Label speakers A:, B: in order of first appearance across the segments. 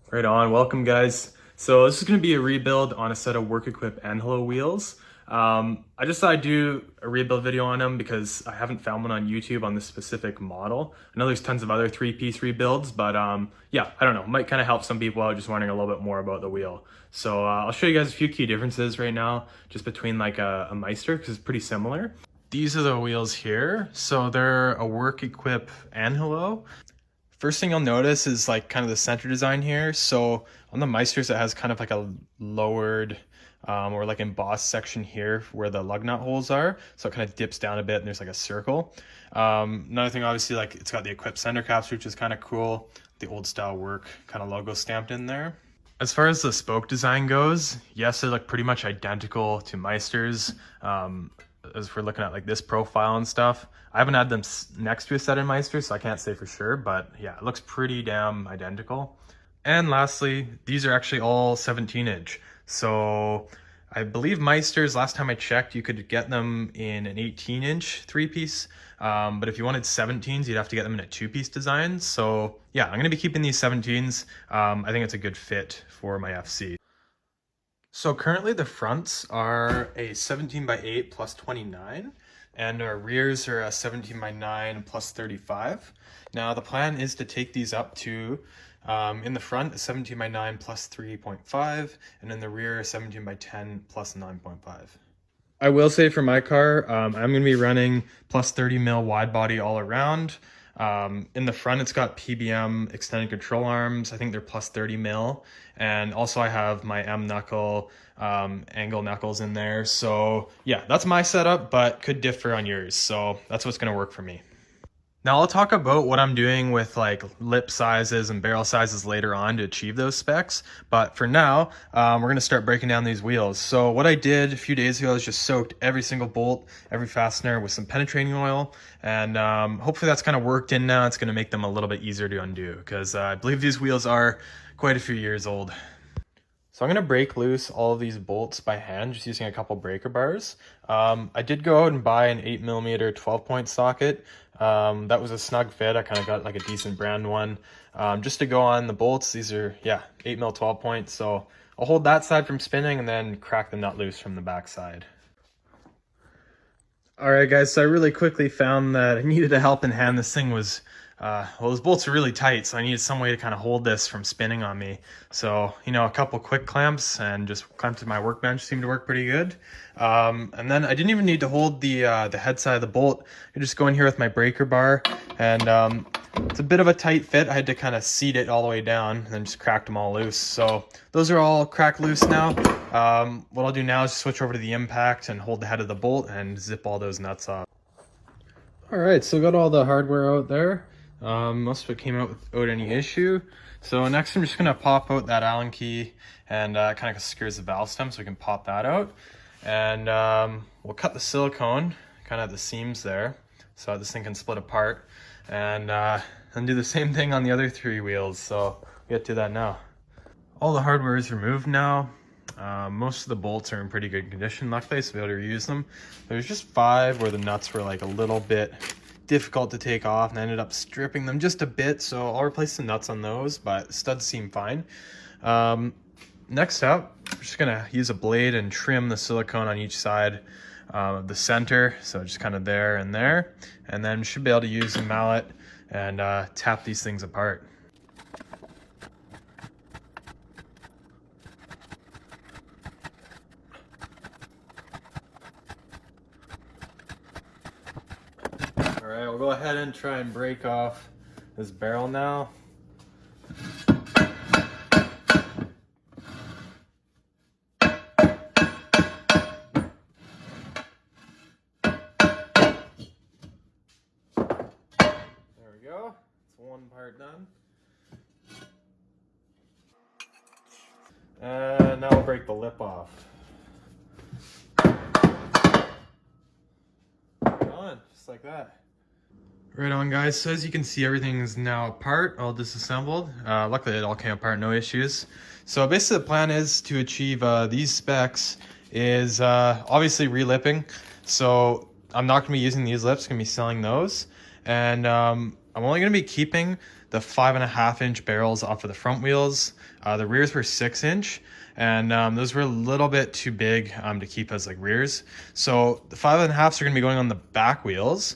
A: Right on, welcome guys. So this is going to be a rebuild on a set of Work Equip Anhelo wheels. I just thought I'd do a rebuild video on them because I haven't found one on YouTube on this specific model. I know there's tons of other three-piece rebuilds, but yeah, I don't know, might kind of help some people out just wondering a little bit more about the wheel. So I'll show you guys a few key differences right now, just between like a Meister, because it's pretty similar. These are the wheels here. So they're a Work Equip Anhelo. First thing you'll notice is like kind of the center design here. So on the Meisters, it has kind of like a lowered or like embossed section here where the lug nut holes are. So it kind of dips down a bit and there's like a circle. Another thing, obviously, like it's got the Equip center caps, which is kind of cool. The old style Work kind of logo stamped in there. As far as the spoke design goes, yes, they look pretty much identical to Meisters. As we're looking at like this profile and stuff. I haven't had them next to a set of Meister, so I can't say for sure, but yeah, it looks pretty damn identical. And lastly, these are actually all 17-inch. So I believe Meisters, last time I checked, you could get them in an 18-inch three-piece. But if you wanted 17s, you'd have to get them in a two-piece design. So yeah, I'm gonna be keeping these 17s. I think it's a good fit for my FC. So currently the fronts are a 17x8 plus 29 and our rears are a 17x9 plus 35. Now the plan is to take these up to, in the front, a 17x9 plus 3.5 and in the rear 17x10 plus 9.5. I will say for my car, I'm going to be running plus 30 mil wide body all around. In the front, it's got PBM extended control arms. I think they're plus 30 mil. And also I have my M knuckle, angle knuckles in there. So yeah, that's my setup, but could differ on yours. So that's what's going to work for me. Now I'll talk about what I'm doing with like lip sizes and barrel sizes later on to achieve those specs. But for now, we're going to start breaking down these wheels. So what I did a few days ago is just soaked every single bolt, every fastener with some penetrating oil. And hopefully that's kind of worked in now. It's going to make them a little bit easier to undo because I believe these wheels are quite a few years old. So I'm going to break loose all of these bolts by hand, just using a couple breaker bars. I did go out and buy an 8mm 12-point socket. That was a snug fit. I kind of got like a decent brand one. Just to go on the bolts, these are, yeah, 8mm 12-point. So I'll hold that side from spinning and then crack the nut loose from the back side. All right, guys, so I really quickly found that I needed a helping hand. This thing was, well, those bolts are really tight, so I needed some way to kind of hold this from spinning on me. So, you know, a couple quick clamps and just clamped to my workbench seemed to work pretty good. And then I didn't even need to hold the head side of the bolt. I just go in here with my breaker bar, and it's a bit of a tight fit. I had to kind of seat it all the way down and then just cracked them all loose. So those are all cracked loose now. What I'll do now is switch over to the impact and hold the head of the bolt and zip all those nuts off. All right, so got all the hardware out there. Most of it came out without any issue. So next I'm just gonna pop out that Allen key and kind of secures the valve stem so we can pop that out. And we'll cut the silicone kind of at the seams there so this thing can split apart. And do the same thing on the other three wheels. So we'll get to that now. All the hardware is removed now. Most of the bolts are in pretty good condition, luckily, so we'll be able to reuse them. There's just 5 where the nuts were like a little bit difficult to take off, and I ended up stripping them just a bit, so I'll replace the nuts on those, but studs seem fine. Next up, we're just gonna use a blade and trim the silicone on each side of the center, so just kind of there and there, and then we should be able to use a mallet and tap these things apart. All right, we'll go ahead and try and break off this barrel now. There we go, it's one part done. And now we'll break the lip off. Done, just like that. Right on, guys, so as you can see, everything is now apart, all disassembled. Luckily it all came apart, no issues. So basically the plan is to achieve these specs is obviously relipping. So I'm not going to be using these lips, going to be selling those. And I'm only going to be keeping the 5.5-inch barrels off of the front wheels. The rears were 6-inch, and those were a little bit too big to keep as like rears. So the 5.5s are going to be going on the back wheels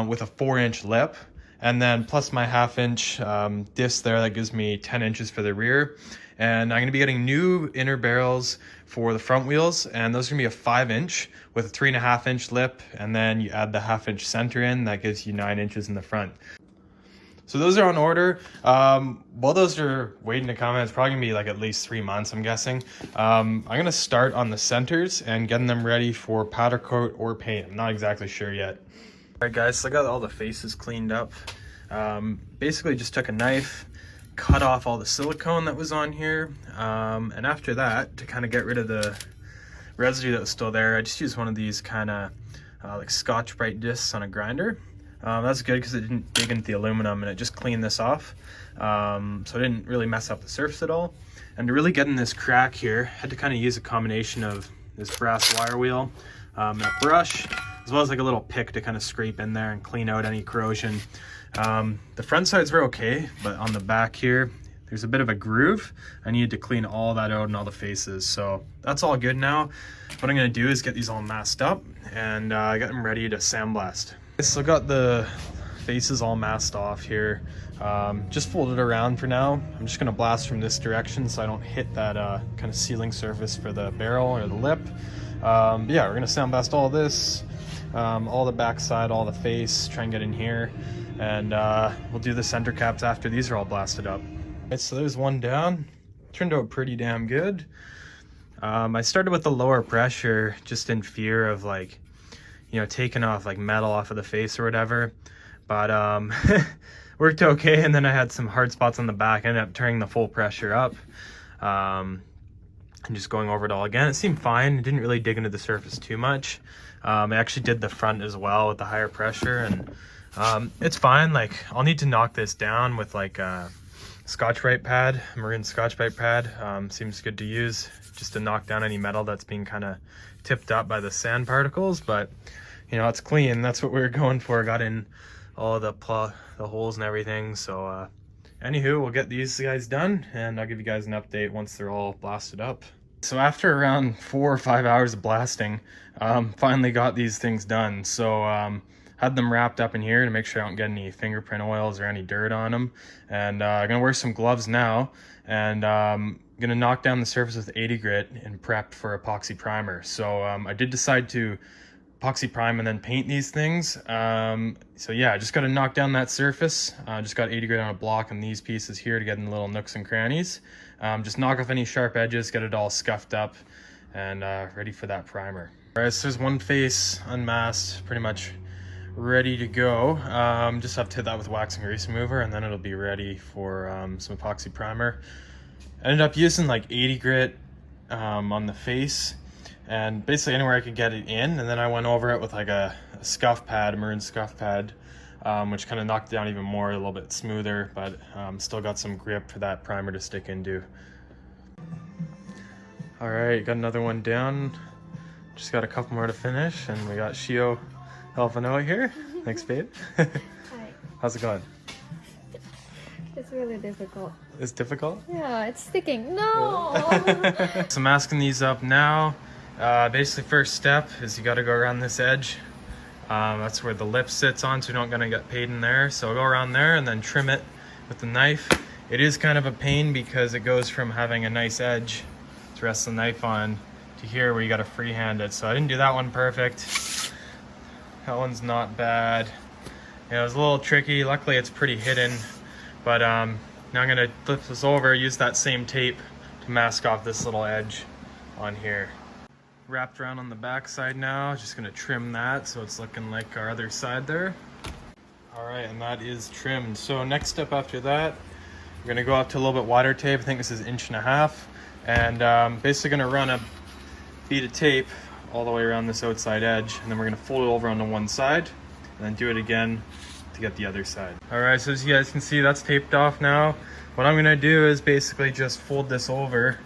A: with a 4-inch lip, and then plus my 1/2-inch disc there, that gives me 10 inches for the rear. And I'm going to be getting new inner barrels for the front wheels, and those are going to be a 5-inch with a 3.5-inch lip, and then you add the 1/2-inch center in, that gives you 9 inches in the front. So those are on order. While those are waiting to come in, it's probably gonna be like at least 3 months, I'm guessing. I'm gonna start on the centers and getting them ready for powder coat or paint. I'm not exactly sure yet. All right guys, so I got all the faces cleaned up. Basically just took a knife, cut off all the silicone that was on here. And after that, to kind of get rid of the residue that was still there, I just used one of these kind of like Scotch-Brite discs on a grinder. That's good because it didn't dig into the aluminum, and it just cleaned this off. So it didn't really mess up the surface at all. And to really get in this crack here, I had to kind of use a combination of this brass wire wheel and a brush, as well as like a little pick to kind of scrape in there and clean out any corrosion. The front sides were okay, but on the back here, there's a bit of a groove. I needed to clean all that out and all the faces. So that's all good now. What I'm gonna do is get these all masked up and get them ready to sandblast. So I got the faces all masked off here. Just fold it around for now. I'm just gonna blast from this direction so I don't hit that kind of sealing surface for the barrel or the lip. But yeah, we're gonna sandblast all this, all the backside, all the face, try and get in here. And we'll do the center caps after these are all blasted up. Right, so there's one down. Turned out pretty damn good. I started with the lower pressure just in fear of like, you know, taking off like metal off of the face or whatever, but worked okay. And then I had some hard spots on the back. I ended up turning the full pressure up and just going over it all again. It seemed fine. It didn't really dig into the surface too much. I actually did the front as well with the higher pressure, and it's fine. Like, I'll need to knock this down with like a Scotch-Brite pad, maroon Scotch-Brite pad. Seems good to use just to knock down any metal that's being kind of tipped up by the sand particles. But you know, it's clean. That's what we were going for. Got in all the holes and everything. So anywho, we'll get these guys done, and I'll give you guys an update once they're all blasted up. So after around 4 or 5 hours of blasting, finally got these things done. So had them wrapped up in here to make sure I don't get any fingerprint oils or any dirt on them. And I'm gonna wear some gloves now, and gonna knock down the surface with 80 grit and prep for epoxy primer. So I did decide to epoxy prime and then paint these things. So yeah, I just got to knock down that surface. Just got 80 grit on a block on these pieces here to get in the little nooks and crannies. Just knock off any sharp edges, get it all scuffed up, and ready for that primer. All right, so there's one face unmasked, pretty much ready to go. Just have to hit that with wax and grease remover, and then it'll be ready for some epoxy primer. I ended up using like 80 grit on the face, and basically anywhere I could get it in, and then I went over it with like a scuff pad, a maroon scuff pad, which kind of knocked it down even more, a little bit smoother, but still got some grip for that primer to stick into. All right, got another one down. Just got a couple more to finish, and we got Shio helping out here. Thanks, babe.
B: Hi.
A: How's it going?
B: It's really difficult.
A: It's difficult?
B: Yeah, it's sticking. No!
A: So I'm masking these up now. Basically, first step is you got to go around this edge. That's where the lip sits on, so you're not going to get paid in there. So go around there and then trim it with the knife. It is kind of a pain because it goes from having a nice edge to rest the knife on to here where you got to freehand it. So I didn't do that one perfect. That one's not bad. Yeah, it was a little tricky. Luckily, it's pretty hidden. But now I'm going to flip this over, use that same tape to mask off this little edge on here. Wrapped around on the back side now, just going to trim that so it's looking like our other side there. All right, and that is trimmed. So next step after that, we're going to go up to a little bit wider tape. I think this is 1.5 inches. And basically going to run a bead of tape all the way around this outside edge, and then we're going to fold it over onto one side and then do it again to get the other side. All right, so as you guys can see, that's taped off now. What I'm gonna do is basically just fold this over.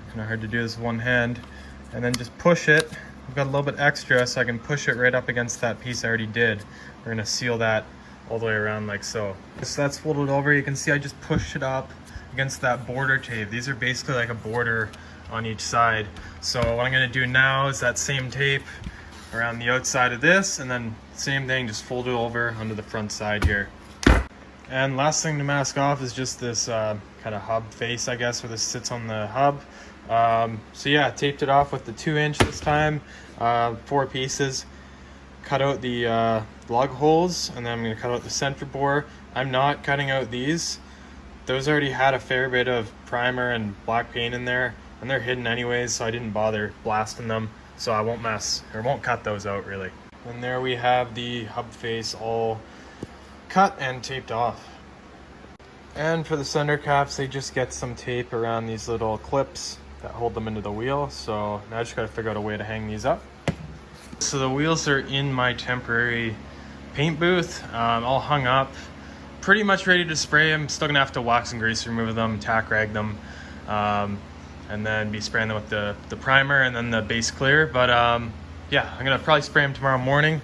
A: Kind of hard to do this with one hand, and then just push it. I've got a little bit extra, so I can push it right up against that piece I already did. We're gonna seal that all the way around like so. So that's folded over. You can see I just pushed it up against that border tape. These are basically like a border on each side. So what I'm gonna do now is that same tape around the outside of this, and then same thing, just fold it over onto the front side here. And last thing to mask off is just this kind of hub face, I guess, where this sits on the hub. So yeah, taped it off with the 2-inch this time, 4 pieces. Cut out the lug holes, and then I'm going to cut out the center bore. I'm not cutting out these. Those already had a fair bit of primer and black paint in there, and they're hidden anyways, so I didn't bother blasting them. So I won't cut those out really. And there we have the hub face all cut and taped off. And for the center caps, they just get some tape around these little clips that hold them into the wheel. So now I just gotta figure out a way to hang these up. So the wheels are in my temporary paint booth, all hung up, pretty much ready to spray. I'm still gonna have to wax and grease remove them, tack rag them, and then be spraying them with the primer and then the base clear. But yeah, I'm gonna probably spray them tomorrow morning.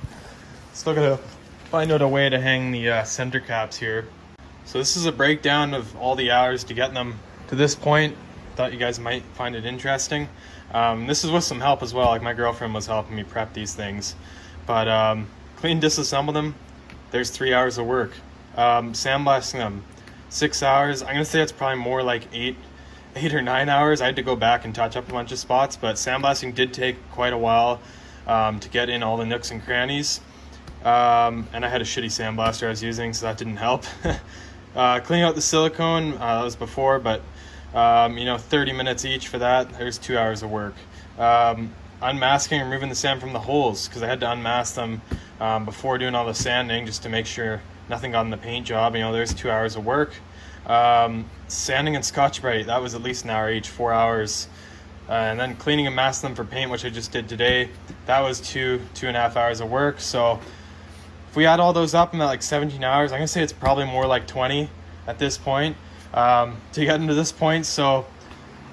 A: Still gotta find out a way to hang the center caps here. So this is a breakdown of all the hours to get them to this point. Thought you guys might find it interesting. This is with some help as well, like my girlfriend was helping me prep these things. But clean, disassemble them, there's 3 hours of work. Sandblasting them, 6 hours. I'm gonna say it's probably more like 8 or 9 hours. I had to go back and touch up a bunch of spots, but sandblasting did take quite a while to get in all the nooks and crannies. And I had a shitty sandblaster I was using, so that didn't help. Cleaning out the silicone, that was before, but you know, 30 minutes each for that. There's 2 hours of work. Unmasking and removing the sand from the holes, because I had to unmask them before doing all the sanding, just to make sure nothing got in the paint job. You know, there's 2 hours of work. Sanding and Scotch-Brite, that was at least an hour each, 4 hours. And then cleaning and masking them for paint, which I just did today, that was 2.5 hours of work. So if we add all those up, I'm at like 17 hours. I'm gonna say it's probably more like 20 at this point to get into this point. So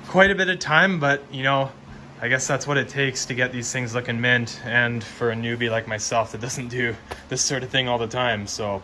A: quite a bit of time, but you know, I guess that's what it takes to get these things looking mint, and for a newbie like myself that doesn't do this sort of thing all the time. So